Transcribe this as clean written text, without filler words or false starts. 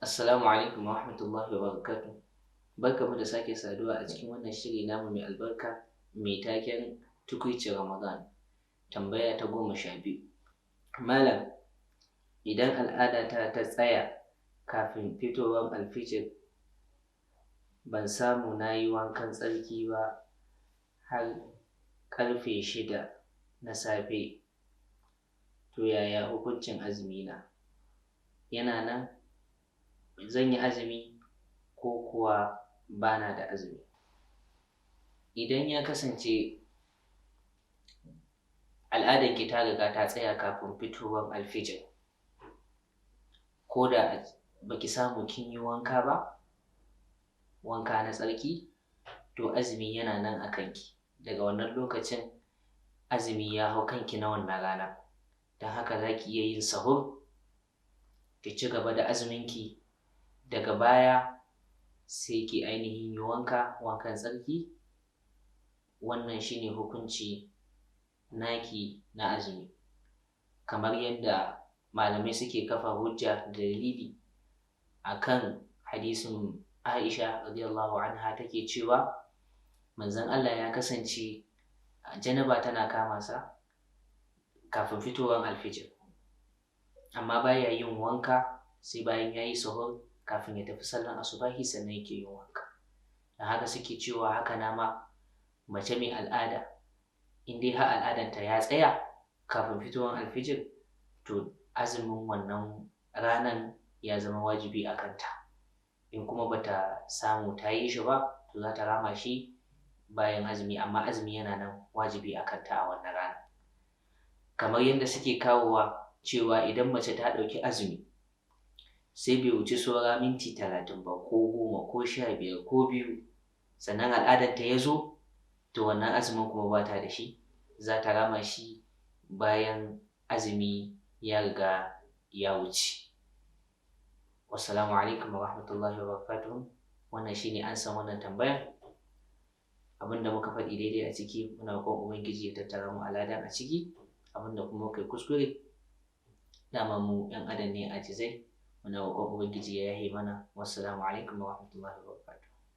Assalamu alaikum wa rahmatullahi wa barakatuh. Barkamu da sake saduwa a cikin wannan shiri namu mai albarka mai taken tukwicin Ramadan. Tambaya ta 12. Malam, idan al'adata ta tsaya kafin fitowar alfijir ban samu na yi wankan tsarki ba har ƙarfe 6 na safe, to yaya hukuncin azumina? Yana nan? Zan yi azumi ko kuwa ba na da azumi? Idan ya kasance al'adarki ta riga ta tsaya kafin fitowar alfijir, ko da baki samu kin yi wanka ba, wanka na tsarki, to azumi yana nan a kanki. Daga wannan lokacin azumi ya hau kanki na wannan rana. Don haka za ki iya yin sahur, ki ci gaba da azuminki. Daga baya sai ki ainihin yi wankan tsarki. Wannan shine hukunci naki na azumi, kamar yadda malamai suke kafa hujja da dalili akan hadisin Aisha radiyallahu anha, take cewa manzon Allah ya kasance janaba tana kama sa kafin fitowar alfijir, amma baya yin wanka sai bayan ya yi sahur kafin ya tafi sallar asubahi sannan yake yin wanka. Da haka suke cewa haka nama mace mai al'ada, in dai har al'adanta ya tsaya kafin fitowar alfijir, to azumin wannan ranan ya zama wajibi a kanta. In kuma bata samu ta yi shi ba, to za ta rama shi bayan azumi, amma azumi yana nan wajibi a kanta a wannan rana. Kamar yadda suke kawowa cewa idan mace ta ɗauki azumi sai bai wuce saura minti 30 ba ko 10 ko 15 ko 2 sannan al'adarta ya zo, to wannan azumin kuma ba ta da shi, za ta rama shi bayan azumi ya riga ya wuce. Wassalamu alaikum wa rahmatullahi wa barakatuh. Wannan shine ansan wannan tambayar. Abinda muka faɗi daidai a ciki muna roƙon Ubangiji ya tattara mu aladan a ciki, abinda kuma muka yi kuskure dama mu 'yan adam ne ajizai, muna roƙon Ubangiji ya yahe mana. Wassalamu alaikum wa rahmatullahi wa barakatuh.